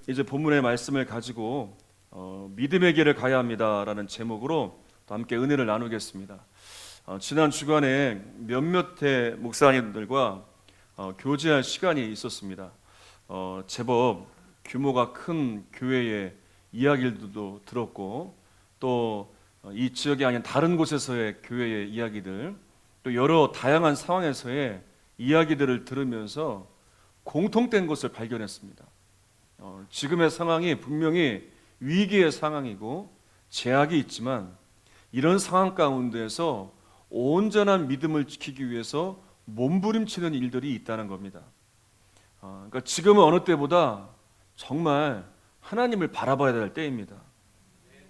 이제 본문의 말씀을 가지고 믿음의 길을 가야 합니다라는 제목으로 또 함께 은혜를 나누겠습니다. 지난 주간에 몇몇의 목사님들과 교제할 시간이 있었습니다. 제법 규모가 큰 교회의 이야기들도 들었고 또 이 지역이 아닌 다른 곳에서의 교회의 이야기들, 또 여러 다양한 상황에서의 이야기들을 들으면서 공통된 것을 발견했습니다. 지금의 상황이 분명히 위기의 상황이고 제약이 있지만 이런 상황 가운데에서 온전한 믿음을 지키기 위해서 몸부림치는 일들이 있다는 겁니다. 그러니까 지금은 어느 때보다 정말 하나님을 바라봐야 될 때입니다.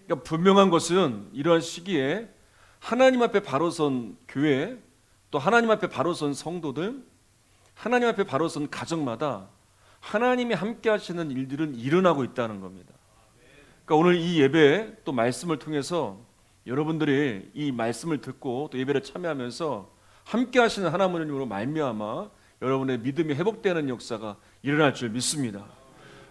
그러니까 분명한 것은 이러한 시기에 하나님 앞에 바로 선 교회, 또 하나님 앞에 바로 선 성도들, 하나님 앞에 바로 선 가정마다 하나님이 함께 하시는 일들은 일어나고 있다는 겁니다. 그러니까 오늘 이 예배 또 말씀을 통해서 여러분들이 이 말씀을 듣고 또 예배를 참여하면서 함께 하시는 하나님으로 말미암아 여러분의 믿음이 회복되는 역사가 일어날 줄 믿습니다.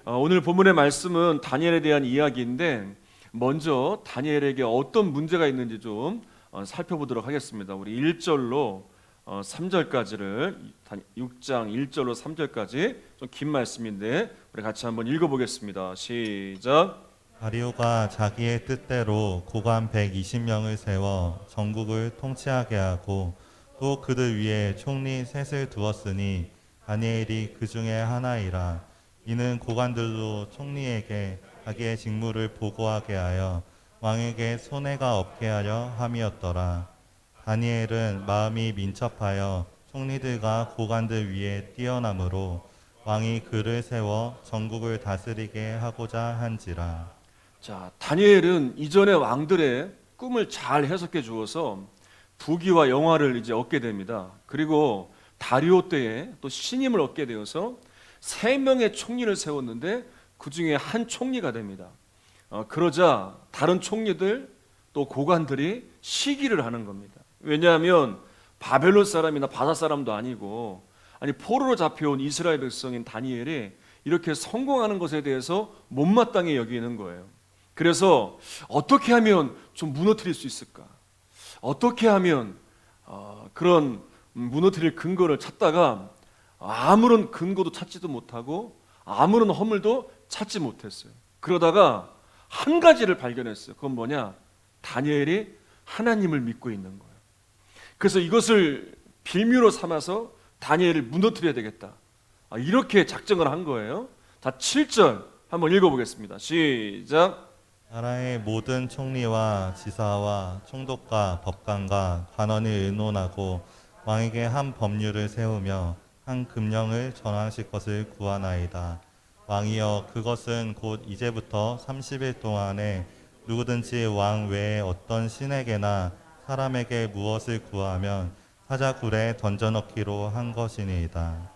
오늘 본문의 말씀은 다니엘에 대한 이야기인데 먼저 다니엘에게 어떤 문제가 있는지 좀 살펴보도록 하겠습니다. 우리 1절로 3절까지를 6장 1절로 3절까지 좀 긴 말씀인데 우리 같이 한번 읽어보겠습니다. 시작. 다리오가 자기의 뜻대로 고관 120명을 세워 전국을 통치하게 하고 또 그들 위에 총리 셋을 두었으니 다니엘이 그 중에 하나이라. 이는 고관들로 총리에게 자기의 직무를 보고하게 하여 왕에게 손해가 없게 하려 함이었더라. 다니엘은 마음이 민첩하여 총리들과 고관들 위에 뛰어나므로 왕이 그를 세워 전국을 다스리게 하고자 한지라. 자, 다니엘은 이전의 왕들의 꿈을 잘 해석해 주어서 부귀와 영화를 이제 얻게 됩니다. 그리고 다리오 때에 또 신임을 얻게 되어서 3명의 총리를 세웠는데 그 중에 한 총리가 됩니다. 그러자 다른 총리들 또 고관들이 시기를 하는 겁니다. 왜냐하면 바벨론 사람이나 바사 사람도 아니고 포로로 잡혀온 이스라엘 백성인 다니엘이 이렇게 성공하는 것에 대해서 못마땅히 여기는 거예요. 그래서 어떻게 하면 좀 무너뜨릴 수 있을까? 어떻게 하면 그런 무너뜨릴 근거를 찾다가 아무런 근거도 찾지도 못하고 아무런 허물도 찾지 못했어요. 그러다가 한 가지를 발견했어요. 그건 뭐냐? 다니엘이 하나님을 믿고 있는 거예요. 그래서 이것을 빌미로 삼아서 다니엘을 무너뜨려야 되겠다. 이렇게 작정을 한 거예요. 자, 7절 한번 읽어보겠습니다. 시작. 나라의 모든 총리와 지사와 총독과 법관과 관원이 의논하고 왕에게 한 법률을 세우며 한 금령을 전하실 것을 구하나이다. 왕이여, 그것은 곧 이제부터 30일 동안에 누구든지 왕 외에 어떤 신에게나 사람에게 무엇을 구하면 사자굴에 던져넣기로 한 것이니이다.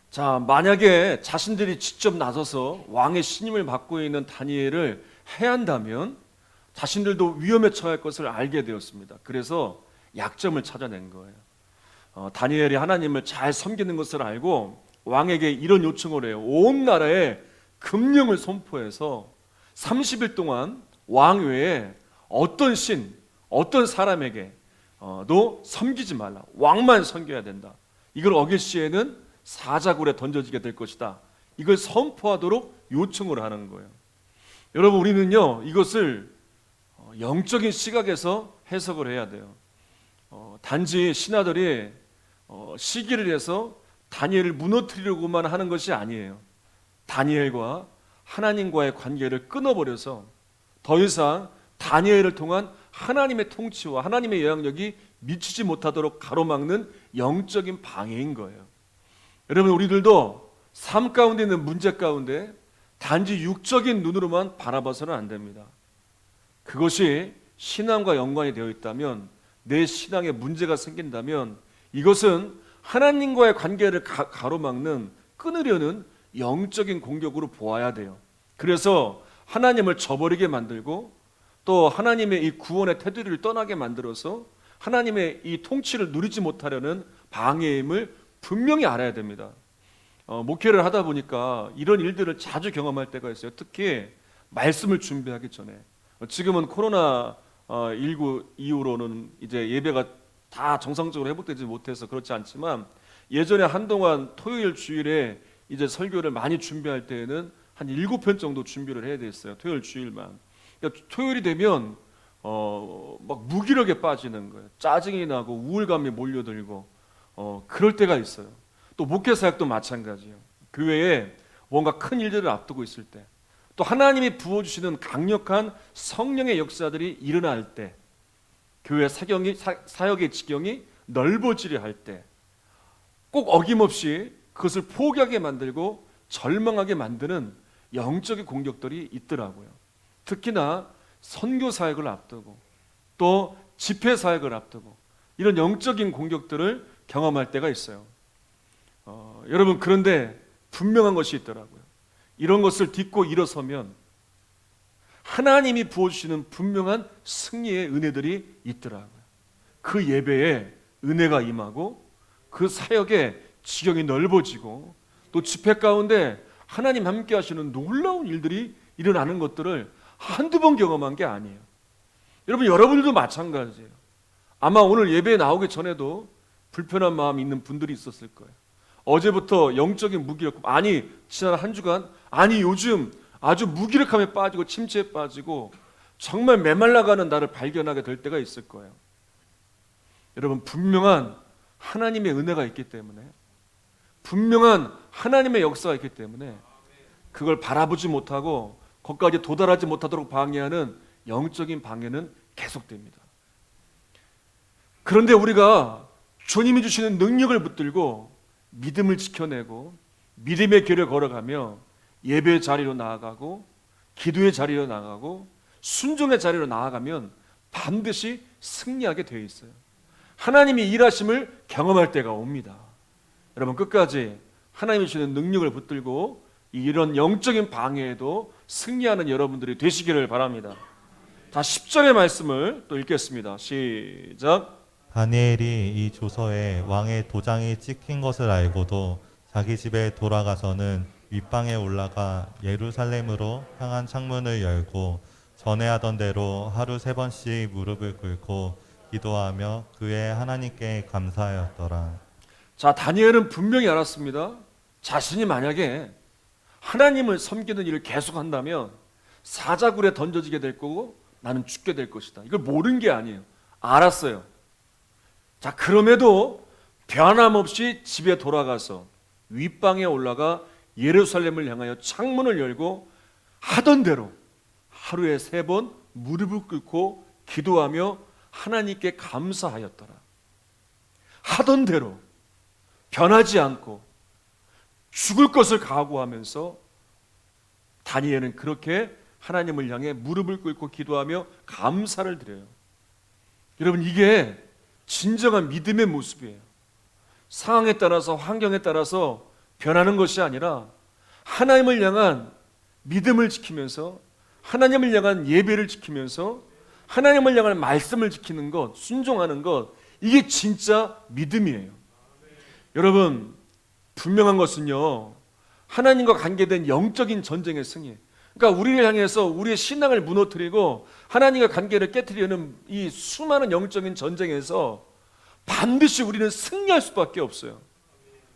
자, 만약에 자신들이 직접 나서서 왕의 신임을 받고 있는 다니엘을 해한다면 자신들도 위험에 처할 것을 알게 되었습니다. 그래서 약점을 찾아낸 거예요. 다니엘이 하나님을 잘 섬기는 것을 알고 왕에게 이런 요청을 해요. 온 나라에 금령을 선포해서 30일 동안 왕 외에 어떤 신, 어떤 사람에게도 섬기지 말라. 왕만 섬겨야 된다. 이걸 어길 시에는 사자굴에 던져지게 될 것이다. 이걸 선포하도록 요청을 하는 거예요. 여러분, 우리는요 이것을 영적인 시각에서 해석을 해야 돼요. 단지 신하들이 시기를 해서 다니엘을 무너뜨리려고만 하는 것이 아니에요. 다니엘과 하나님과의 관계를 끊어버려서 더 이상 다니엘을 통한 하나님의 통치와 하나님의 영향력이 미치지 못하도록 가로막는 영적인 방해인 거예요. 여러분, 우리들도 삶 가운데 있는 문제 가운데 단지 육적인 눈으로만 바라봐서는 안 됩니다. 그것이 신앙과 연관이 되어 있다면, 내 신앙에 문제가 생긴다면 이것은 하나님과의 관계를 가로막는, 끊으려는 영적인 공격으로 보아야 돼요. 그래서 하나님을 저버리게 만들고 또 하나님의 이 구원의 테두리를 떠나게 만들어서 하나님의 이 통치를 누리지 못하려는 방해임을 분명히 알아야 됩니다. 목회를 하다 보니까 이런 일들을 자주 경험할 때가 있어요. 특히 말씀을 준비하기 전에. 지금은 코로나 19 이후로는 이제 예배가 다 정상적으로 회복되지 못해서 그렇지 않지만, 예전에 한동안 토요일 주일에 이제 설교를 많이 준비할 때에는 한 7편 정도 준비를 해야 됐어요. 토요일 주일만. 그러니까 토요일이 되면 막 무기력에 빠지는 거예요. 짜증이 나고 우울감이 몰려들고 그럴 때가 있어요. 또 목회 사역도 마찬가지예요. 교회에 뭔가 큰 일들을 앞두고 있을 때, 또 하나님이 부어주시는 강력한 성령의 역사들이 일어날 때, 교회 사역의 지경이 넓어지려 할 때, 꼭 어김없이 그것을 포기하게 만들고 절망하게 만드는 영적인 공격들이 있더라고요. 특히나 선교 사역을 앞두고 또 집회 사역을 앞두고 이런 영적인 공격들을 경험할 때가 있어요. 여러분, 그런데 분명한 것이 있더라고요. 이런 것을 딛고 일어서면 하나님이 부어주시는 분명한 승리의 은혜들이 있더라고요. 그 예배에 은혜가 임하고 그 사역의 지경이 넓어지고 또 집회 가운데 하나님 함께 하시는 놀라운 일들이 일어나는 것들을 한두 번 경험한 게 아니에요. 여러분들도 마찬가지예요. 아마 오늘 예배에 나오기 전에도 불편한 마음이 있는 분들이 있었을 거예요. 어제부터 영적인 무기력, 아니 지난 한 주간, 아니 요즘 아주 무기력함에 빠지고 침체에 빠지고 정말 메말라가는 나를 발견하게 될 때가 있을 거예요. 여러분, 분명한 하나님의 은혜가 있기 때문에, 분명한 하나님의 역사가 있기 때문에 그걸 바라보지 못하고 거기까지 도달하지 못하도록 방해하는 영적인 방해는 계속됩니다. 그런데 우리가 주님이 주시는 능력을 붙들고 믿음을 지켜내고 믿음의 길을 걸어가며 예배의 자리로 나아가고 기도의 자리로 나아가고 순종의 자리로 나아가면 반드시 승리하게 되어 있어요. 하나님이 일하심을 경험할 때가 옵니다. 여러분, 끝까지 하나님이 주시는 능력을 붙들고 이런 영적인 방해에도 승리하는 여러분들이 되시기를 바랍니다. 자, 10절의 말씀을 또 읽겠습니다. 시작. 다니엘이 이 조서에 왕의 도장이 찍힌 것을 알고도 자기 집에 돌아가서는 윗방에 올라가 예루살렘으로 향한 창문을 열고 전에 하던 대로 하루 3번씩 무릎을 꿇고 기도하며 그의 하나님께 감사하였더라. 자, 다니엘은 분명히 알았습니다. 자신이 만약에 하나님을 섬기는 일을 계속한다면 사자굴에 던져지게 될 거고 나는 죽게 될 것이다. 이걸 모르는 게 아니에요. 알았어요. 자, 그럼에도 변함없이 집에 돌아가서 윗방에 올라가 예루살렘을 향하여 창문을 열고 하던 대로 하루에 3번 무릎을 꿇고 기도하며 하나님께 감사하였더라. 하던 대로 변하지 않고 죽을 것을 각오하면서 다니엘은 그렇게 하나님을 향해 무릎을 꿇고 기도하며 감사를 드려요. 여러분, 이게 진정한 믿음의 모습이에요. 상황에 따라서 환경에 따라서 변하는 것이 아니라 하나님을 향한 믿음을 지키면서 하나님을 향한 예배를 지키면서 하나님을 향한 말씀을 지키는 것, 순종하는 것, 이게 진짜 믿음이에요. 여러분, 분명한 것은요, 하나님과 관계된 영적인 전쟁의 승리, 그러니까 우리를 향해서 우리의 신앙을 무너뜨리고 하나님과 관계를 깨트리는 이 수많은 영적인 전쟁에서 반드시 우리는 승리할 수밖에 없어요.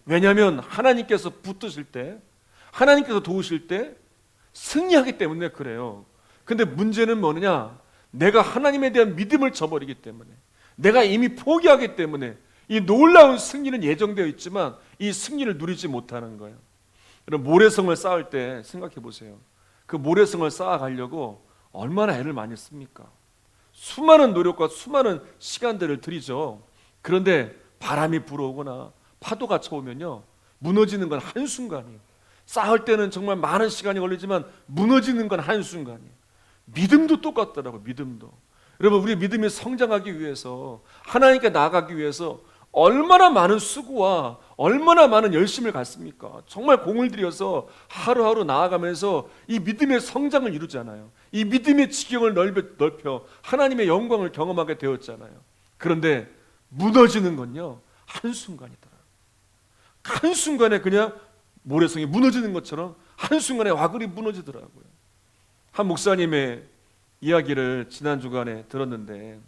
왜냐하면 하나님께서 붙드실 때, 하나님께서 도우실 때 승리하기 때문에 그래요. 근데 문제는 뭐냐? 내가 하나님에 대한 믿음을 저버리기 때문에, 내가 이미 포기하기 때문에 이 놀라운 승리는 예정되어 있지만 이 승리를 누리지 못하는 거예요. 여러분, 모래성을 쌓을 때 생각해 보세요. 그 모래성을 쌓아가려고 얼마나 애를 많이 씁니까? 수많은 노력과 수많은 시간들을 들이죠. 그런데 바람이 불어오거나 파도가 쳐오면요, 무너지는 건 한순간이에요. 쌓을 때는 정말 많은 시간이 걸리지만 무너지는 건 한순간이에요. 믿음도 똑같더라고요. 믿음도. 여러분, 우리 믿음이 성장하기 위해서, 하나님께 나아가기 위해서 얼마나 많은 수고와 얼마나 많은 열심을 갖습니까? 정말 공을 들여서 하루하루 나아가면서 이 믿음의 성장을 이루잖아요. 이 믿음의 지경을 넓혀 하나님의 영광을 경험하게 되었잖아요. 그런데 무너지는 건요, 한순간이더라고요. 한순간에 그냥 모래성이 무너지는 것처럼 한순간에 와글이 무너지더라고요. 한 목사님의 이야기를 지난 주간에 들었는데,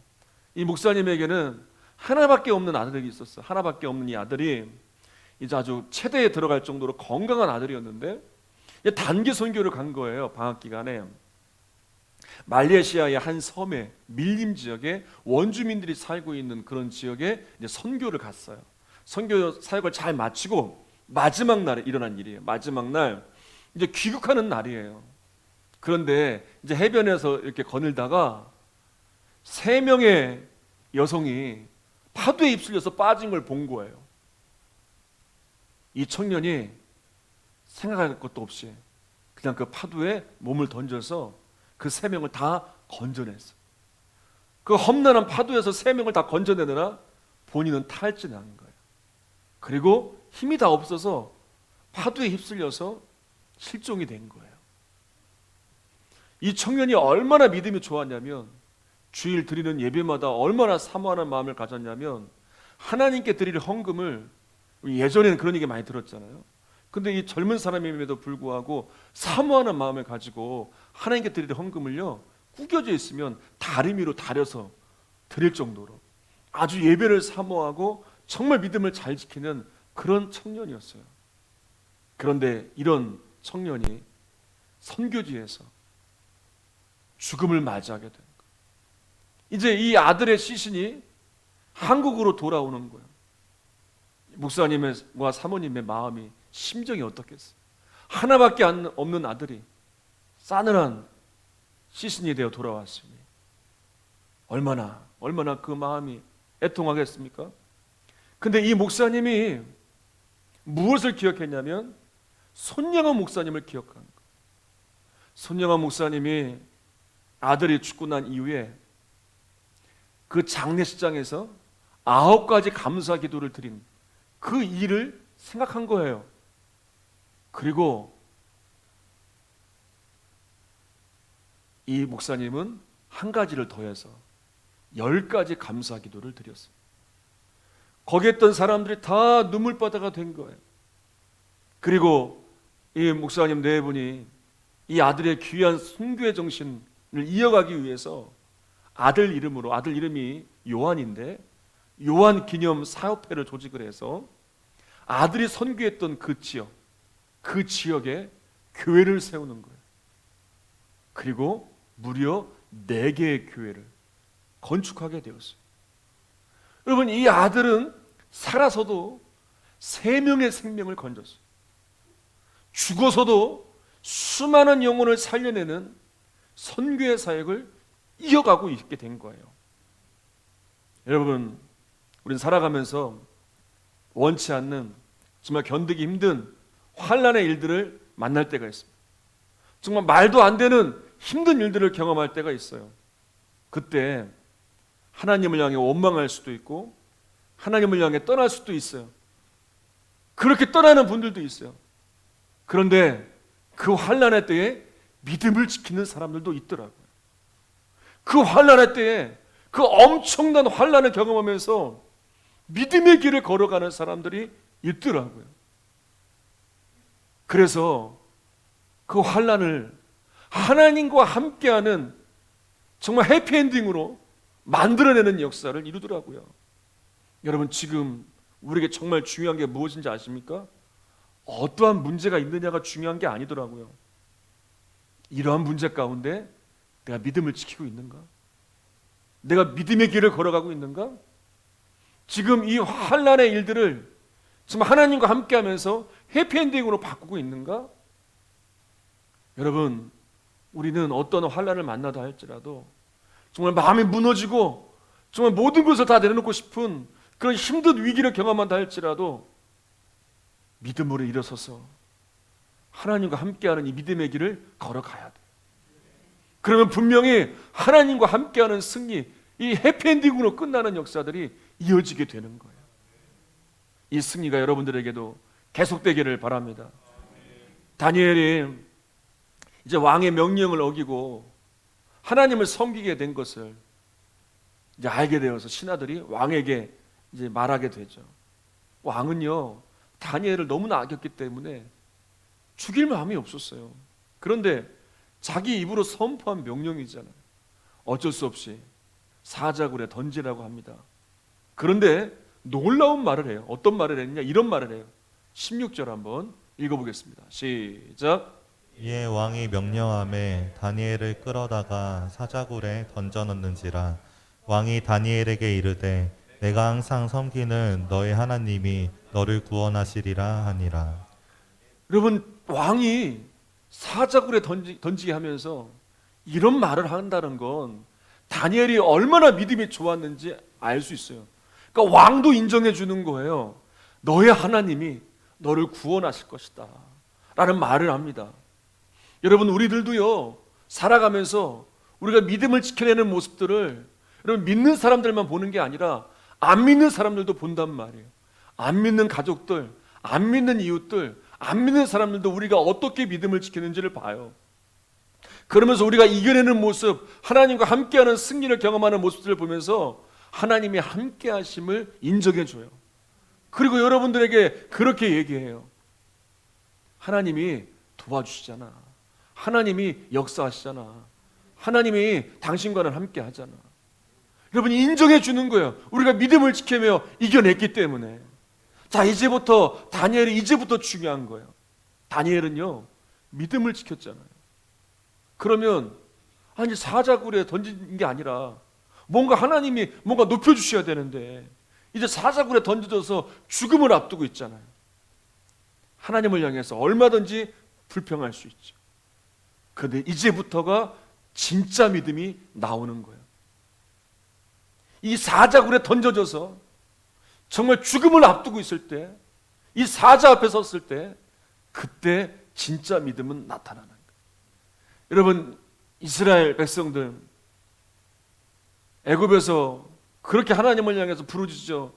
이 목사님에게는 하나밖에 없는 아들이 있었어요. 하나밖에 없는 이 아들이 이제 아주 체대에 들어갈 정도로 건강한 아들이었는데, 단기 선교를 간 거예요. 방학 기간에 말레이시아의 한 섬에, 밀림 지역에 원주민들이 살고 있는 그런 지역에 이제 선교를 갔어요. 선교 사역을 잘 마치고 마지막 날에 일어난 일이에요. 마지막 날 이제 귀국하는 날이에요. 그런데 이제 해변에서 이렇게 거닐다가 3명의 여성이 파도에 휩쓸려서 빠진 걸 본 거예요. 이 청년이 생각할 것도 없이 그냥 그 파도에 몸을 던져서 그 3명을 다 건져냈어. 그 험난한 파도에서 3명을 다 건져내느라 본인은 탈진한 거예요. 그리고 힘이 다 없어서 파도에 휩쓸려서 실종이 된 거예요. 이 청년이 얼마나 믿음이 좋았냐면, 주일 드리는 예배마다 얼마나 사모하는 마음을 가졌냐면, 하나님께 드릴 헌금을, 예전에는 그런 얘기 많이 들었잖아요. 근데 이 젊은 사람임에도 불구하고 사모하는 마음을 가지고 하나님께 드릴 헌금을요, 구겨져 있으면 다리미로 다려서 드릴 정도로 아주 예배를 사모하고 정말 믿음을 잘 지키는 그런 청년이었어요. 그런데 이런 청년이 선교지에서 죽음을 맞이하게 된 거예요. 이제 이 아들의 시신이 한국으로 돌아오는 거예요. 목사님과 사모님의 마음이, 심정이 어떻겠어요? 하나밖에 없는 아들이 싸늘한 시신이 되어 돌아왔으니 얼마나 그 마음이 애통하겠습니까? 근데 이 목사님이 무엇을 기억했냐면 손영원 목사님을 기억한 거예요. 손영원 목사님이 아들이 죽고 난 이후에 그 장례식장에서 9가지 감사 기도를 드린 그 일을 생각한 거예요. 그리고 이 목사님은 한 가지를 더해서 10가지 감사 기도를 드렸어요. 거기 있던 사람들이 다 눈물바다가 된 거예요. 그리고 이 목사님 4분이 이 아들의 귀한 순교의 정신을 이어가기 위해서 아들 이름으로, 아들 이름이 요한인데 요한 기념 사업회를 조직을 해서 아들이 선교했던 그 지역, 그 지역에 교회를 세우는 거예요. 그리고 무려 4개의 교회를 건축하게 되었어요. 여러분, 이 아들은 살아서도 3명의 생명을 건졌어요. 죽어서도 수많은 영혼을 살려내는 선교의 사역을 이어가고 있게 된 거예요. 여러분, 우린 살아가면서 원치 않는, 정말 견디기 힘든 환난의 일들을 만날 때가 있습니다. 정말 말도 안 되는 힘든 일들을 경험할 때가 있어요. 그때 하나님을 향해 원망할 수도 있고 하나님을 향해 떠날 수도 있어요. 그렇게 떠나는 분들도 있어요. 그런데 그 환난의 때에 믿음을 지키는 사람들도 있더라고요. 그 환난의 때에 그 엄청난 환난을 경험하면서 믿음의 길을 걸어가는 사람들이 있더라고요. 그래서 그 환난을 하나님과 함께하는 정말 해피엔딩으로 만들어내는 역사를 이루더라고요. 여러분, 지금 우리에게 정말 중요한 게 무엇인지 아십니까? 어떠한 문제가 있느냐가 중요한 게 아니더라고요. 이러한 문제 가운데 내가 믿음을 지키고 있는가? 내가 믿음의 길을 걸어가고 있는가? 지금 이 환난의 일들을 정말 하나님과 함께하면서 해피엔딩으로 바꾸고 있는가? 여러분, 우리는 어떤 환난을 만나다 할지라도 정말 마음이 무너지고 정말 모든 것을 다 내려놓고 싶은 그런 힘든 위기를 경험한다 할지라도 믿음으로 일어서서 하나님과 함께하는 이 믿음의 길을 걸어가야 돼. 그러면 분명히 하나님과 함께하는 승리, 이 해피엔딩으로 끝나는 역사들이 이어지게 되는 거예요. 이 승리가 여러분들에게도 계속되기를 바랍니다. 다니엘이 이제 왕의 명령을 어기고 하나님을 섬기게 된 것을 이제 알게 되어서 신하들이 왕에게 이제 말하게 되죠. 왕은요, 다니엘을 너무나 아꼈기 때문에 죽일 마음이 없었어요. 그런데 자기 입으로 선포한 명령이잖아요. 어쩔 수 없이 사자굴에 던지라고 합니다. 그런데 놀라운 말을 해요. 어떤 말을 했느냐? 이런 말을 해요. 16절 한번 읽어보겠습니다. 시작. 이에 왕이 명령함에 다니엘을 끌어다가 사자굴에 던져 넣는지라. 왕이 다니엘에게 이르되 내가 항상 섬기는 너의 하나님이 너를 구원하시리라 하니라. 여러분, 왕이 사자굴에 던지게 하면서 이런 말을 한다는 건 다니엘이 얼마나 믿음이 좋았는지 알 수 있어요. 그러니까 왕도 인정해 주는 거예요. 너의 하나님이 너를 구원하실 것이다 라는 말을 합니다. 여러분, 우리들도요, 살아가면서 우리가 믿음을 지켜내는 모습들을 여러분 믿는 사람들만 보는 게 아니라 안 믿는 사람들도 본단 말이에요. 안 믿는 가족들, 안 믿는 이웃들, 안 믿는 사람들도 우리가 어떻게 믿음을 지키는지를 봐요. 그러면서 우리가 이겨내는 모습, 하나님과 함께하는 승리를 경험하는 모습들을 보면서 하나님이 함께하심을 인정해줘요. 그리고 여러분들에게 그렇게 얘기해요. 하나님이 도와주시잖아. 하나님이 역사하시잖아. 하나님이 당신과는 함께하잖아. 여러분이 인정해 주는 거예요. 우리가 믿음을 지키며 이겨냈기 때문에. 자, 이제부터 다니엘이 이제부터 중요한 거예요. 다니엘은요, 믿음을 지켰잖아요. 그러면 아니 사자굴에 던진 게 아니라 뭔가 하나님이 뭔가 높여주셔야 되는데 이제 사자굴에 던져져서 죽음을 앞두고 있잖아요. 하나님을 향해서 얼마든지 불평할 수 있죠. 그런데 이제부터가 진짜 믿음이 나오는 거예요. 이 사자굴에 던져져서 정말 죽음을 앞두고 있을 때, 이 사자 앞에 섰을 때, 그때 진짜 믿음은 나타나는 거예요. 여러분, 이스라엘 백성들 애굽에서 그렇게 하나님을 향해서 부르짖어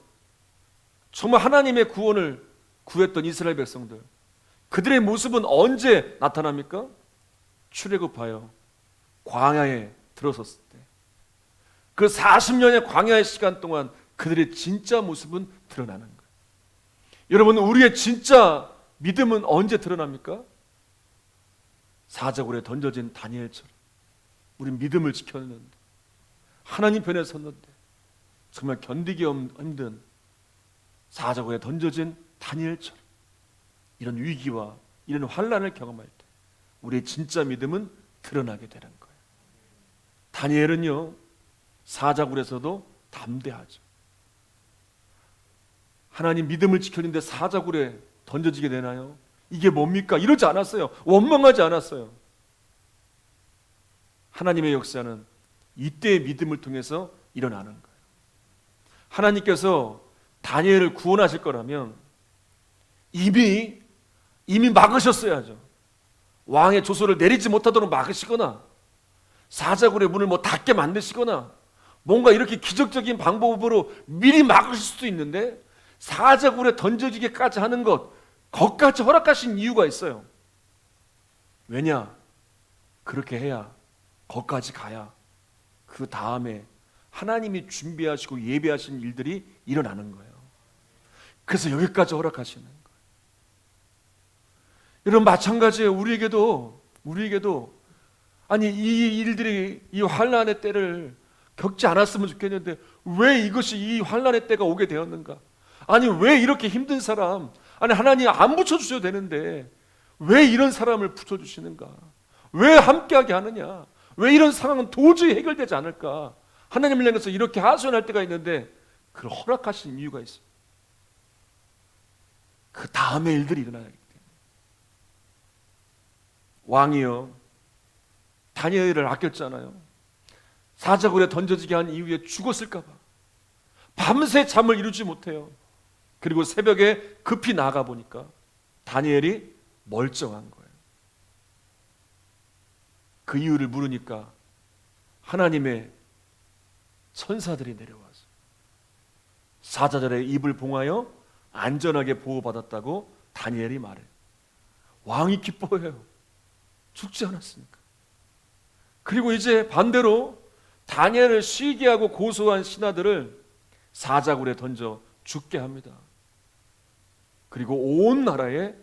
정말 하나님의 구원을 구했던 이스라엘 백성들, 그들의 모습은 언제 나타납니까? 출애굽하여 광야에 들어섰을 때, 그 40년의 광야의 시간 동안 그들의 진짜 모습은 드러나는 거예요. 여러분, 우리의 진짜 믿음은 언제 드러납니까? 사자굴에 던져진 다니엘처럼 우린 믿음을 지켰는데, 하나님 편에 섰는데 정말 견디기 힘든 사자굴에 던져진 다니엘처럼 이런 위기와 이런 환난을 경험할 때 우리의 진짜 믿음은 드러나게 되는 거예요. 다니엘은요, 사자굴에서도 담대하죠. 하나님 믿음을 지켰는데 사자굴에 던져지게 되나요? 이게 뭡니까? 이러지 않았어요. 원망하지 않았어요. 하나님의 역사는 이때의 믿음을 통해서 일어나는 거예요. 하나님께서 다니엘을 구원하실 거라면 이미 막으셨어야죠. 왕의 조서를 내리지 못하도록 막으시거나 사자굴의 문을 닫게 만드시거나 뭔가 이렇게 기적적인 방법으로 미리 막으실 수도 있는데 사자굴에 던져지게까지 하는 것까지 허락하신 이유가 있어요. 왜냐? 그렇게 해야 거기까지 가야 그 다음에 하나님이 준비하시고 예배하신 일들이 일어나는 거예요. 그래서 여기까지 허락하시는 거예요. 여러분, 마찬가지예요. 우리에게도 아니 이 일들이 이 환난의 때를 겪지 않았으면 좋겠는데 왜 이것이 이 환난의 때가 오게 되었는가? 아니 왜 이렇게 힘든 사람, 아니 하나님 안 붙여주셔도 되는데 왜 이런 사람을 붙여주시는가? 왜 함께하게 하느냐? 왜 이런 상황은 도저히 해결되지 않을까? 하나님을 향해서 이렇게 하소연할 때가 있는데 그걸 허락하신 이유가 있어요. 그 다음에 일들이 일어나기 때문에. 왕이요, 다니엘을 아꼈잖아요. 사자굴에 던져지게 한 이후에 죽었을까 봐 밤새 잠을 이루지 못해요. 그리고 새벽에 급히 나가 보니까 다니엘이 멀쩡한 거예요. 그 이유를 물으니까 하나님의 천사들이 내려와서 사자들의 입을 봉하여 안전하게 보호받았다고 다니엘이 말해요. 왕이 기뻐해요. 죽지 않았으니까. 그리고 이제 반대로 다니엘을 쉬게 하고 고소한 신하들을 사자굴에 던져 죽게 합니다. 그리고 온 나라에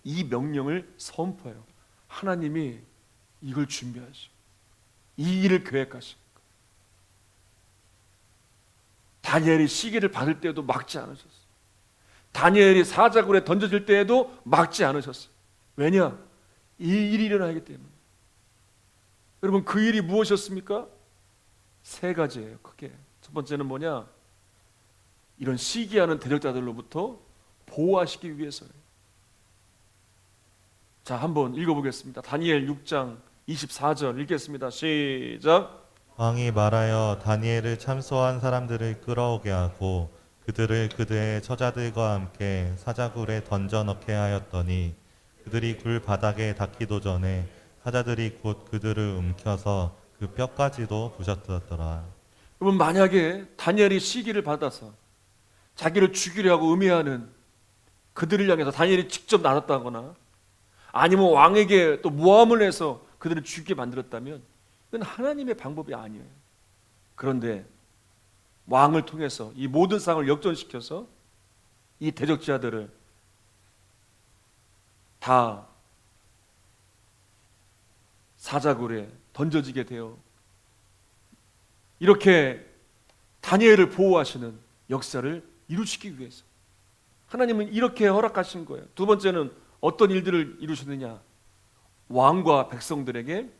이 명령을 선포해요. 하나님이 이걸 준비하시고 이 일을 계획하신 거예요. 다니엘이 시기를 받을 때에도 막지 않으셨어요. 다니엘이 사자굴에 던져질 때에도 막지 않으셨어요. 왜냐? 이 일이 일어나기 때문에. 여러분, 그 일이 무엇이었습니까? 세 가지예요. 크게. 첫 번째는 뭐냐? 이런 시기하는 대적자들로부터 보호하시기 위해서예요. 자, 한번 읽어보겠습니다. 다니엘 6장 24절 읽겠습니다. 시작. 왕이 말하여 다니엘을 참소한 사람들을 끌어오게 하고 그들을 그들의 처자들과 함께 사자굴에 던져 넣게 하였더니 그들이 굴 바닥에 닿기도 전에 사자들이 곧 그들을 움켜서 그 뼈까지도 부셨더라. 여러분, 만약에 다니엘이 시기를 받아서 자기를 죽이려 하고 음해하는 그들을 향해서 다니엘이 직접 나섰다거나 아니면 왕에게 또 모함을 해서 그들을 죽게 만들었다면 이건 하나님의 방법이 아니에요. 그런데 왕을 통해서 이 모든 상황을 역전시켜서 이 대적자들을 다 사자굴에 던져지게 되어 이렇게 다니엘을 보호하시는 역사를 이루시기 위해서 하나님은 이렇게 허락하신 거예요. 두 번째는 어떤 일들을 이루셨느냐? 왕과 백성들에게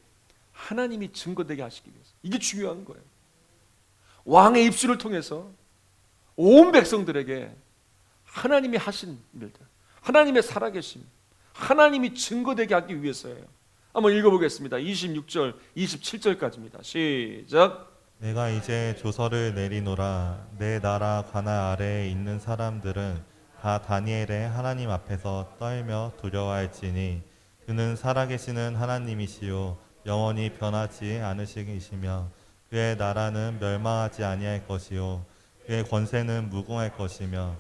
하나님이 증거되게 하시기 위해서. 이게 중요한 거예요. 왕의 입술을 통해서 온 백성들에게 하나님이 하신 일들, 하나님의 살아계심, 하나님이 증거되게 하기 위해서예요. 한번 읽어보겠습니다. 26절, 27절까지입니다. 시작. 내가 이제 조서를 내리노라. 내 나라 가나 아래에 있는 사람들은 다 다니엘의 하나님 앞에서 떨며 두려워할지니 그는 살아계시는 하나님이시요 영원히 변하지 않으시기시며 그의 나라는 멸망하지 아니할 것이요 그의 권세는 무궁할 것이며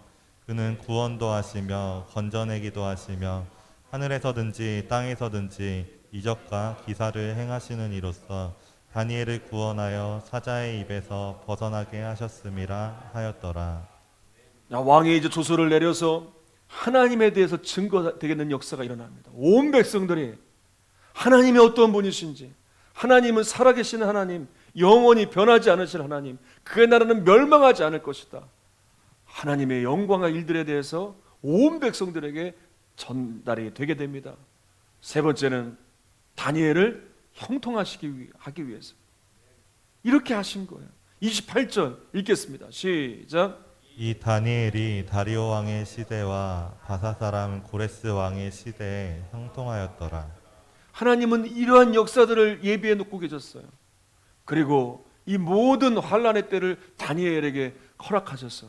그는 구원도 하시며 건져내기도 하시며 하늘에서든지 땅에서든지 이적과 기사를 행하시는 이로써 다니엘을 구원하여 사자의 입에서 벗어나게 하셨음이라 하였더라. 왕이 이제 조서를 내려서 하나님에 대해서 증거되는 역사가 일어납니다. 온 백성들이 하나님이 어떤 분이신지, 하나님은 살아계시는 하나님, 영원히 변하지 않으실 하나님, 그의 나라는 멸망하지 않을 것이다. 하나님의 영광과 일들에 대해서 온 백성들에게 전달이 되게 됩니다. 세 번째는 다니엘을 형통하시기 하기 위해서 이렇게 하신 거예요. 28절 읽겠습니다. 시작. 이 다니엘이 다리오 왕의 시대와 바사 사람 고레스 왕의 시대에 형통하였더라. 하나님은 이러한 역사들을 예비해 놓고 계셨어요. 그리고 이 모든 환란의 때를 다니엘에게 허락하셔서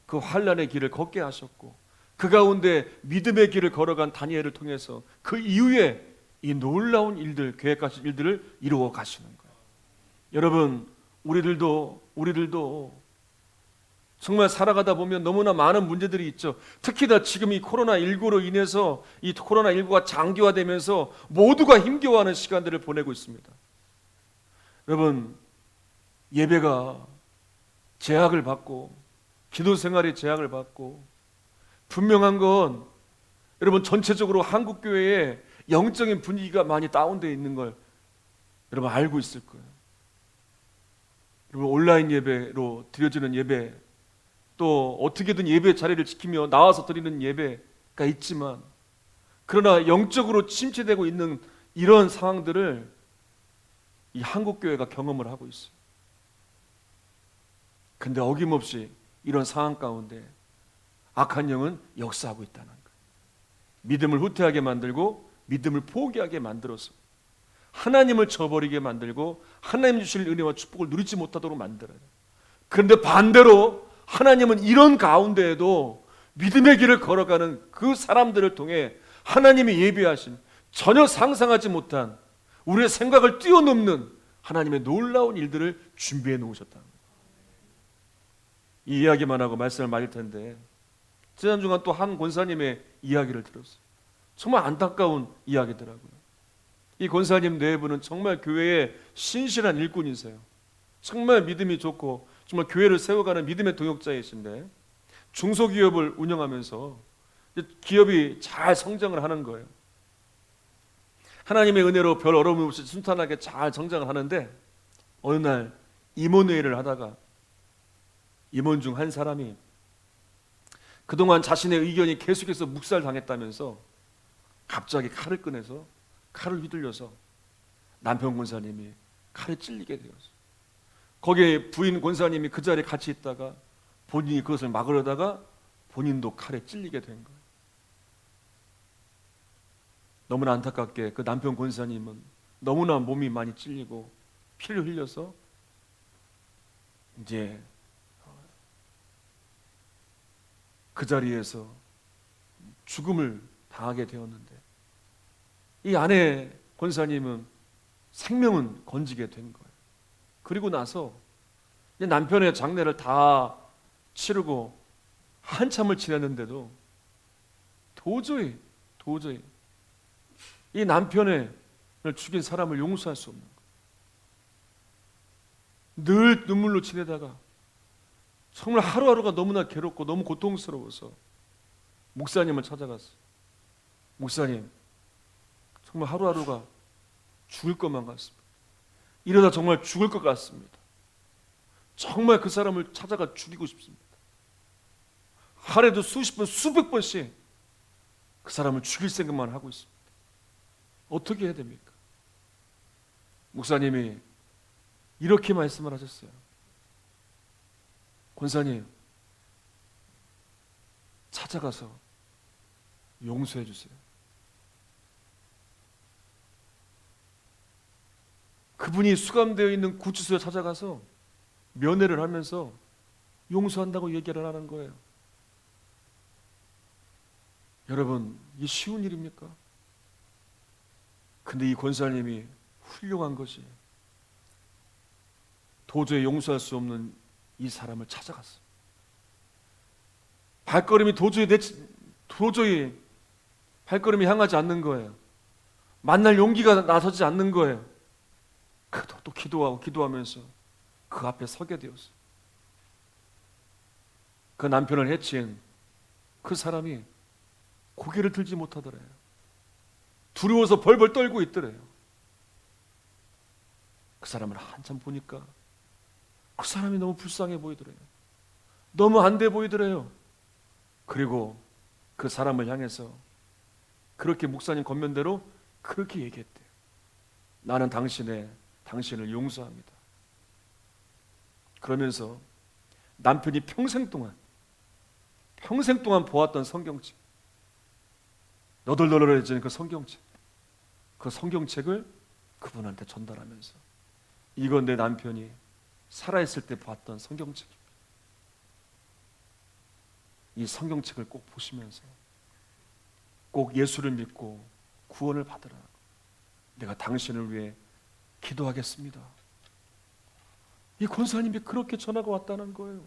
그 환란의 길을 걷게 하셨고 그 가운데 믿음의 길을 걸어간 다니엘을 통해서 그 이후에 이 놀라운 일들, 계획하신 일들을 이루어 가시는 거예요. 여러분, 우리들도 정말 살아가다 보면 너무나 많은 문제들이 있죠. 특히나 지금 이 코로나19로 인해서 이 코로나19가 장기화되면서 모두가 힘겨워하는 시간들을 보내고 있습니다. 여러분, 예배가 제약을 받고 기도 생활이 제약을 받고 분명한 건 여러분 전체적으로 한국 교회의 영적인 분위기가 많이 다운되어 있는 걸 여러분 알고 있을 거예요. 여러분 온라인 예배로 드려지는 예배 또 어떻게든 예배 자리를 지키며 나와서 드리는 예배가 있지만 그러나 영적으로 침체되고 있는 이런 상황들을 이 한국 교회가 경험을 하고 있어요. 근데 어김없이 이런 상황 가운데 악한 영은 역사하고 있다는 거예요. 믿음을 후퇴하게 만들고 믿음을 포기하게 만들어서 하나님을 저버리게 만들고 하나님 주실 은혜와 축복을 누리지 못하도록 만들어요. 그런데 반대로 하나님은 이런 가운데에도 믿음의 길을 걸어가는 그 사람들을 통해 하나님이 예비하신 전혀 상상하지 못한 우리의 생각을 뛰어넘는 하나님의 놀라운 일들을 준비해 놓으셨다는 거예요. 이 이야기만 하고 말씀을 마칠 텐데 지난 주간 또 한 권사님의 이야기를 들었어요. 정말 안타까운 이야기더라고요. 이 권사님 내부는 정말 교회의 신실한 일꾼이세요. 정말 믿음이 좋고 정말 교회를 세워가는 믿음의 동역자이신데 중소기업을 운영하면서 기업이 잘 성장을 하는 거예요. 하나님의 은혜로 별 어려움 없이 순탄하게 잘 성장을 하는데 어느 날 임원회의를 하다가 임원 중 한 사람이 그동안 자신의 의견이 계속해서 묵살당했다면서 갑자기 칼을 꺼내서 칼을 휘둘려서 남편 권사님이 칼에 찔리게 되었어요. 거기에 부인 권사님이 그 자리에 같이 있다가 본인이 그것을 막으려다가 본인도 칼에 찔리게 된 거예요. 너무나 안타깝게 그 남편 권사님은 너무나 몸이 많이 찔리고 피를 흘려서 이제 그 자리에서 죽음을 당하게 되었는데 이 아내 권사님은 생명은 건지게 된 거예요. 그리고 나서 남편의 장례를 다 치르고 한참을 지냈는데도 도저히 이 남편을 죽인 사람을 용서할 수 없는 거예요. 늘 눈물로 지내다가 정말 하루하루가 너무나 괴롭고 너무 고통스러워서 목사님을 찾아갔어요. 목사님, 정말 하루하루가 죽을 것만 같습니다. 이러다 정말 죽을 것 같습니다. 정말 그 사람을 찾아가 죽이고 싶습니다. 하루에도 수십 번, 수백 번씩 그 사람을 죽일 생각만 하고 있습니다. 어떻게 해야 됩니까? 목사님이 이렇게 말씀을 하셨어요. 권사님, 찾아가서 용서해 주세요. 그분이 수감되어 있는 구치소에 찾아가서 면회를 하면서 용서한다고 얘기를 하는 거예요. 여러분, 이게 쉬운 일입니까? 근데 이 권사님이 훌륭한 것이 도저히 용서할 수 없는 이 사람을 찾아갔어요. 발걸음이 도저히 발걸음이 향하지 않는 거예요. 만날 용기가 나서지 않는 거예요. 그래도 또 기도하면서 그 앞에 서게 되었어요. 그 남편을 해친 그 사람이 고개를 들지 못하더래요. 두려워서 벌벌 떨고 있더래요. 그 사람을 한참 보니까 그 사람이 너무 불쌍해 보이더래요. 너무 안 돼 보이더래요. 그리고 그 사람을 향해서 그렇게 목사님 권면대로 그렇게 얘기했대요. 나는 당신을 용서합니다. 그러면서 남편이 평생 동안 보았던 성경책, 너덜너덜해진 그 성경책을 그분한테 전달하면서 이건 내 남편이 살아있을 때 봤던 성경책입니다. 이 성경책을 꼭 보시면서 꼭 예수를 믿고 구원을 받으라. 내가 당신을 위해 기도하겠습니다. 이 권사님이 그렇게 전화가 왔다는 거예요.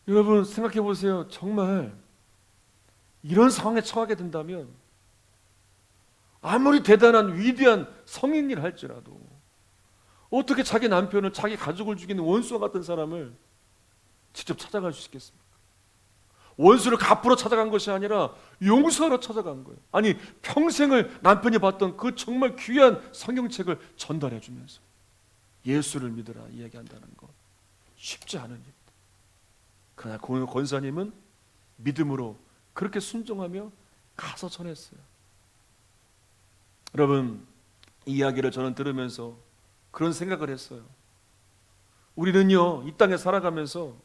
여러분 생각해 보세요. 정말 이런 상황에 처하게 된다면 아무리 대단한 위대한 성인일 할지라도 어떻게 자기 남편을, 자기 가족을 죽이는 원수와 같은 사람을 직접 찾아갈 수 있겠습니까? 원수를 갚으러 찾아간 것이 아니라 용서하러 찾아간 거예요. 아니 평생을 남편이 봤던 그 정말 귀한 성경책을 전달해 주면서 예수를 믿으라 이야기한다는 것 쉽지 않은 일입니다. 그러나 권사님은 믿음으로 그렇게 순종하며 가서 전했어요. 여러분, 이 이야기를 저는 들으면서 그런 생각을 했어요. 우리는요, 이 땅에 살아가면서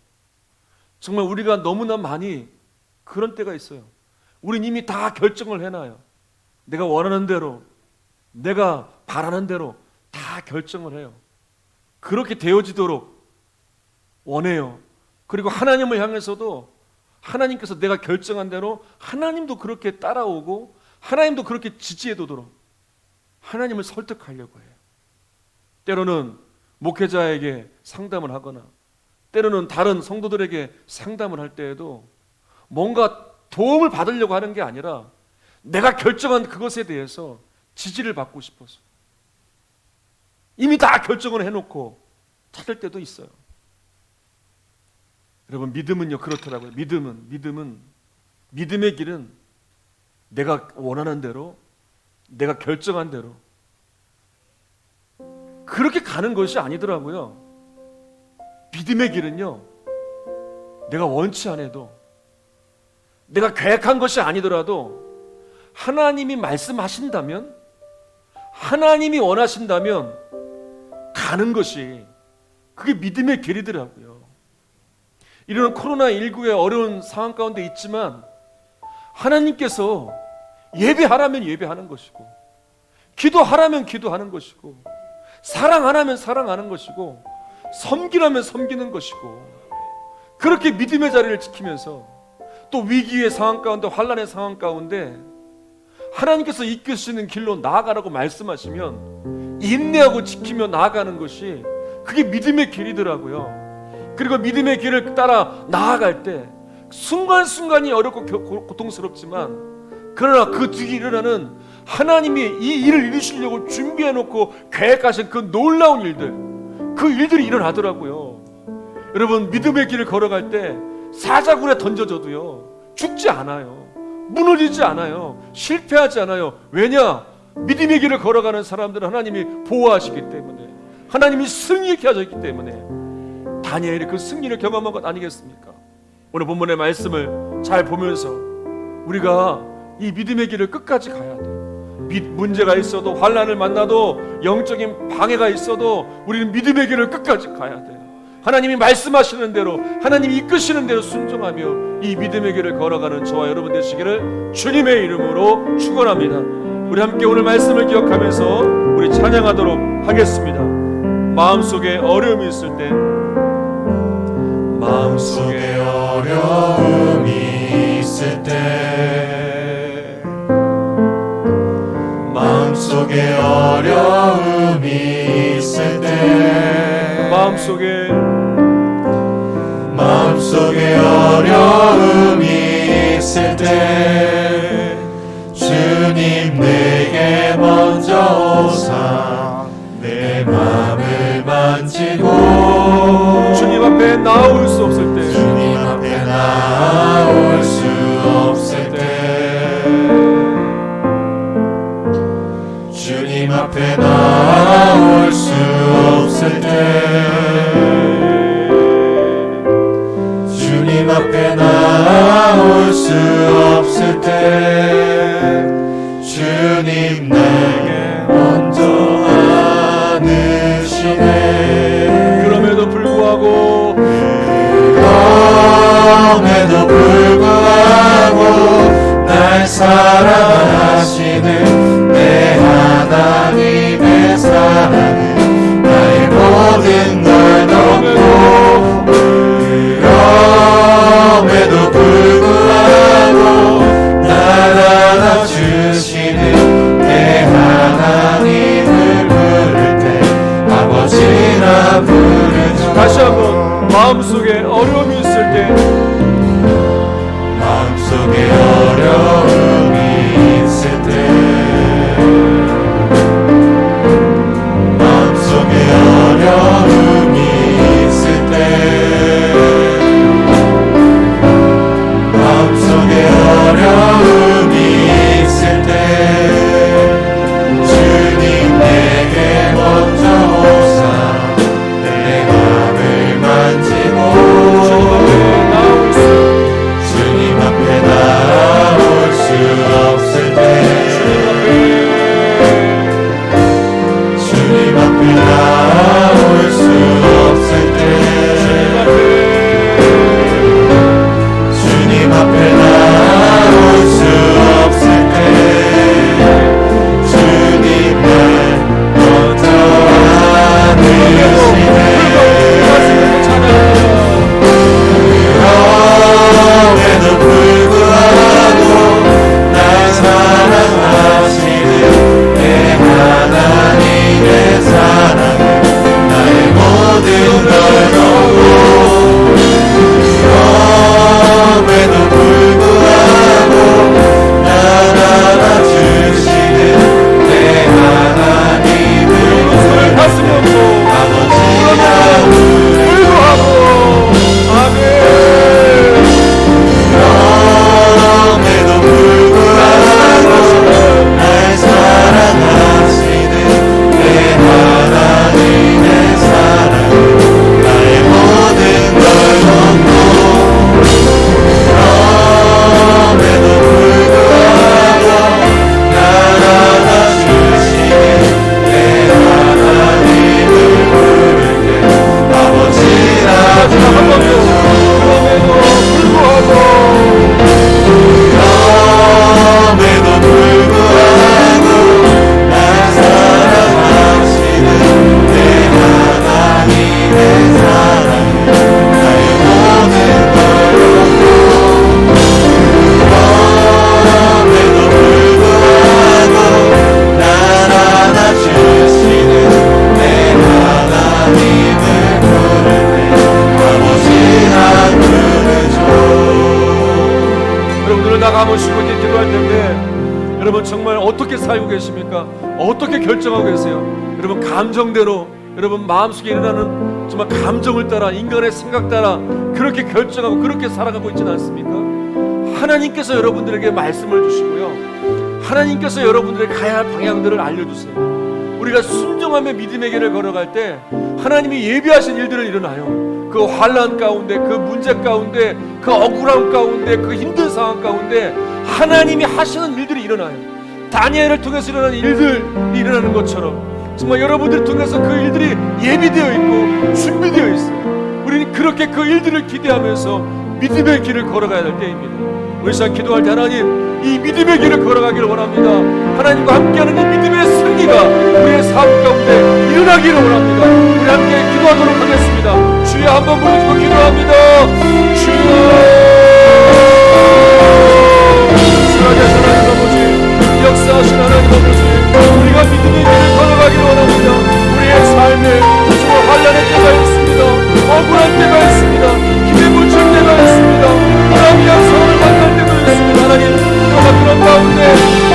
정말 우리가 너무나 많이 그런 때가 있어요. 우린 이미 다 결정을 해놔요. 내가 원하는 대로, 내가 바라는 대로 다 결정을 해요. 그렇게 되어지도록 원해요. 그리고 하나님을 향해서도 하나님께서 내가 결정한 대로 하나님도 그렇게 따라오고 하나님도 그렇게 지지해도록 하나님을 설득하려고 해요. 때로는 목회자에게 상담을 하거나 때로는 다른 성도들에게 상담을 할 때에도 뭔가 도움을 받으려고 하는 게 아니라 내가 결정한 그것에 대해서 지지를 받고 싶어서 이미 다 결정을 해놓고 찾을 때도 있어요. 여러분 믿음은요 그렇더라고요. 믿음은 믿음의 길은 내가 원하는 대로, 내가 결정한 대로 그렇게 가는 것이 아니더라고요. 믿음의 길은요, 내가 원치 않아도, 내가 계획한 것이 아니더라도 하나님이 말씀하신다면, 하나님이 원하신다면 가는 것이, 그게 믿음의 길이더라고요. 이런 코로나19의 어려운 상황 가운데 있지만 하나님께서 예배하라면 예배하는 것이고, 기도하라면 기도하는 것이고, 사랑하라면 사랑하는 것이고, 섬기라면 섬기는 것이고, 그렇게 믿음의 자리를 지키면서 또 위기의 상황 가운데, 환난의 상황 가운데 하나님께서 이끄시는 길로 나아가라고 말씀하시면 인내하고 지키며 나아가는 것이, 그게 믿음의 길이더라고요. 그리고 믿음의 길을 따라 나아갈 때 순간순간이 어렵고 고통스럽지만, 그러나 그 뒤에 일어나는 하나님이 이 일을 이루시려고 준비해놓고 계획하신 그 놀라운 일들, 그 일들이 일어나더라고요. 여러분, 믿음의 길을 걸어갈 때 사자굴에 던져져도요 죽지 않아요. 무너지지 않아요. 실패하지 않아요. 왜냐? 믿음의 길을 걸어가는 사람들은 하나님이 보호하시기 때문에, 하나님이 승리케 하셨기 때문에 다니엘이 그 승리를 경험한 것 아니겠습니까? 오늘 본문의 말씀을 잘 보면서 우리가 이 믿음의 길을 끝까지 가야 돼요. 문제가 있어도, 환난을 만나도, 영적인 방해가 있어도 우리는 믿음의 길을 끝까지 가야 돼요. 하나님이 말씀하시는 대로, 하나님이 이끄시는 대로 순종하며 이 믿음의 길을 걸어가는 저와 여러분 되시기를 주님의 이름으로 축원합니다. 우리 함께 오늘 말씀을 기억하면서 우리 찬양하도록 하겠습니다. 마음속에 어려움이 있을 때, 마음속에 어려움이 있을 때, 마음속에 어려움이 있을 때, 마음속에 어려움이 있을 때, 주님 내게 먼저 오사 내 마음을 만지고, 주님 앞에 나올 수 없을 때, 주님 앞에 나올 수 없을 때, 주님 앞에 나올 수 없을 때, 주님 앞에 나올 수 없을 때, 주님 내게 먼저 안으시네. 그럼에도 불구하고 날 사랑하시는 내 하나님의 사랑은 나의 모든 걸 덮고, 그럼에도 불구하고 날 안아주시는 내 하나님을 부를 때 아버지라 부르죠. 다시 한번, 마음속에 어려움이 있을 때, 마음속에 어려움이 있을 때, 마음속에 어려움이 있을 때, 마음속에 어려움이 있을 때, 주님 내게 먼저 오사 내 맘을 만지고, 있습니까? 어떻게 결정하고 계세요? 여러분 감정대로, 여러분 마음속에 일어나는 정말 감정을 따라, 인간의 생각 따라 그렇게 결정하고 그렇게 살아가고 있지는 않습니까? 하나님께서 여러분들에게 말씀을 주시고요, 하나님께서 여러분들에게 가야 할 방향들을 알려주세요. 우리가 순종하며 믿음의 길을 걸어갈 때 하나님이 예비하신 일들은 일어나요. 그 환난 가운데, 그 문제 가운데, 그 억울함 가운데, 그 힘든 상황 가운데 하나님이 하시는 일들이 일어나요. 다니엘을 통해서 일어나는 일들이 일어나는 것처럼 정말 여러분들을 통해서 그 일들이 예비되어 있고 준비되어 있어요. 우리는 그렇게 그 일들을 기대하면서 믿음의 길을 걸어가야 할 때입니다. 우리 시간 기도할 때 하나님, 이 믿음의 길을 걸어가기를 원합니다. 하나님과 함께하는 이 믿음의 승리가 우리의 삶 가운데 일어나기를 원합니다. 우리 함께 기도하도록 하겠습니다. 주여 한번 부르시고 기도합니다. 주여, 살아계신 하나님 아버지, 역사하신 하나님 아버지, 우리가 믿음의 길을 걸어가기를 원합니다. 우리의 삶에 정말 환난의 때가 있습니다. 억울한 때가 있습니다. 힘에 묻힐 때가 있습니다. 불합리한 상황을 만날 때도 있습니다. 하나님, 그런 가운데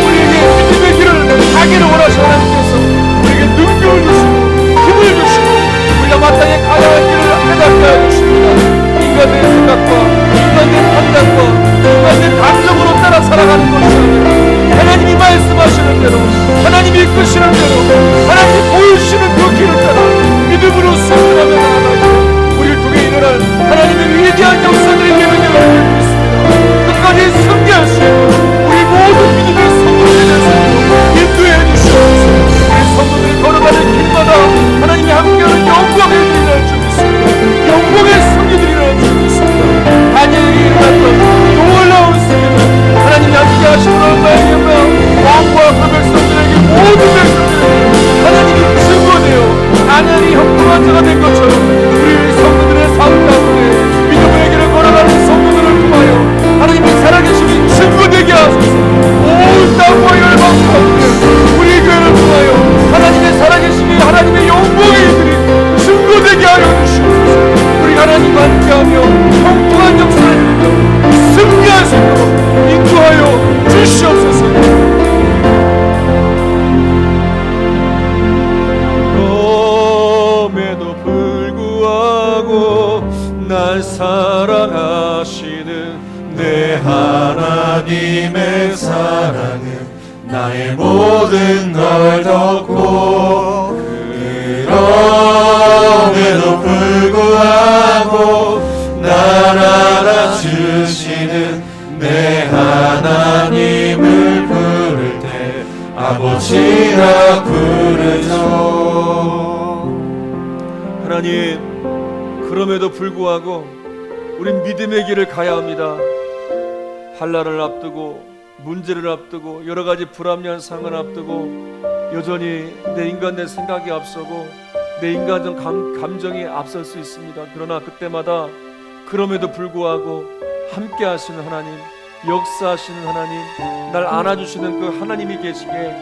우리에게 믿음의 길을 가기를 원하시는 하나님께서 우리에게 능력을 주시고 힘을 주시고 우리가 마땅히 가야 할 길을 깨닫게 하여 주십니다. 인간의 생각과 인간의 판단과 인간의 감정으로 따라 살아가는 것이 아니라 하나님이 말씀하시는 대로, 하나님이 이끄시는 대로, 하나님이 보여주시는 그 길을 따라 믿음으로 순종하며 나아가고 우리를 통해 일어날 하나님의 위대한 역사들이 되는 줄 알고 있습니다. 끝까지 승리할 수 있는 우리 모든 믿음의 성도들에 대해서 인도해 주시옵소서. 우리 성도들이 걸어가는 길마다 하나님이 함께하는 영광의 일들이 일어날 줄 믿습니다. 영광의 승리들이 일어날 줄 믿습니다. 다니엘이 일어났던 놀라운 승리는 하나님이 함께 하시는 말씀과 왕과 그 백성들에게, 모든 백성들에게 하나님이 증거되어 다니엘이 형통한 자가 된 것처럼 우리 성도들의 삶 가운데 믿음의 길을 걸어가는 성도들을 통하여 하나님이 살아계심이 증거되게 하소서. 온 땅과 열방 가운데 우리 교회를 통하여 하나님의 살아계심이, 하나님의 영광의 일들이 증거되게 하여 주시옵소서. 우리 하나님과 함께하며 형통한 역사를 이루며 승리할 수 있도록 인도하여 주시옵소서. 그럼에도 불구하고 날 사랑하시는 내 하나님의 사랑은 나의 모든 걸 덮고 그럼에도 불구하고 날 알아주시는 내 하나님을 부를 때 아버지라 부르죠. 하나님, 그럼에도 불구하고 우린 믿음의 길을 가야 합니다. 환난을 앞두고, 문제를 앞두고, 여러 가지 불합리한 상황을 앞두고 여전히 내 인간, 내 생각이 앞서고 내 인간적 감정이 앞설 수 있습니다. 그러나 그때마다 그럼에도 불구하고 함께 하시는 하나님, 역사하시는 하나님, 날 안아주시는 그 하나님이 계시기에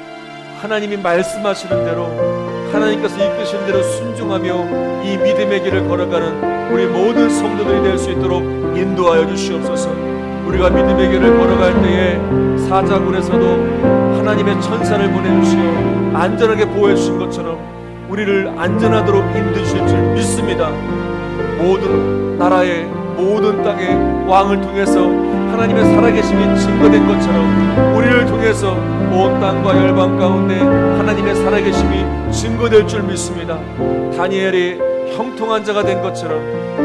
하나님이 말씀하시는 대로, 하나님께서 이끄시는 대로 순종하며 이 믿음의 길을 걸어가는 우리 모든 성도들이 될 수 있도록 인도하여 주시옵소서. 우리가 믿음의 길을 걸어갈 때에 사자굴에서도 하나님의 천사를 보내주시어 안전하게 보호해 주신 것처럼 우리를 안전하도록 인도해 주실 줄 믿습니다. 모든 나라의, 모든 땅의 왕을 통해서 하나님의 살아계심이 증거된 것처럼 우리를 통해서 온 땅과 열방 가운데 하나님의 살아계심이 증거될 줄 믿습니다. 다니엘이 형통한 자가 된 것처럼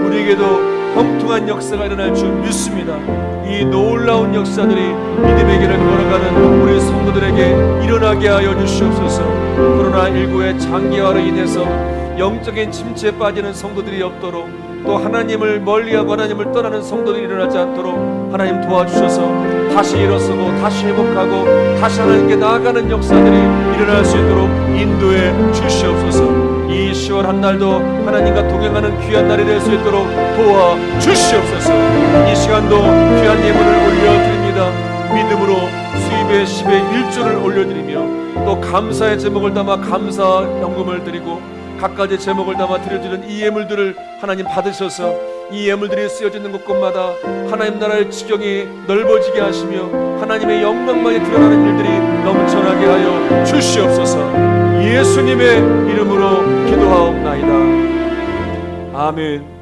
우리에게도 형통한 역사가 일어날 줄 믿습니다. 이 놀라운 역사들이 믿음의 길을 걸어가는 우리 성도들에게 일어나게 하여 주시옵소서. 코로나19의 장기화로 인해서 영적인 침체에 빠지는 성도들이 없도록, 또 하나님을 멀리하고 하나님을 떠나는 성도들이 일어나지 않도록 하나님 도와주셔서 다시 일어서고 다시 회복하고 다시 하나님께 나아가는 역사들이 일어날 수 있도록 인도해 주시옵소서. 이 10월 한 날도 하나님과 동행하는 귀한 날이 될 수 있도록 도와주시옵소서. 이 시간도 귀한 예물을 올려드립니다. 믿음으로 수입의 10의 1조를 올려드리며 또 감사의 제목을 담아 감사 연금을 드리고 각가지 제목을 담아 드려지는 이 예물들을 하나님 받으셔서 이 예물들이 쓰여지는 곳곳마다 하나님 나라의 지경이 넓어지게 하시며 하나님의 영광만이 드러나는 일들이 넘쳐나게 하여 주시옵소서. 예수님의 이름으로 기도하옵나이다. 아멘.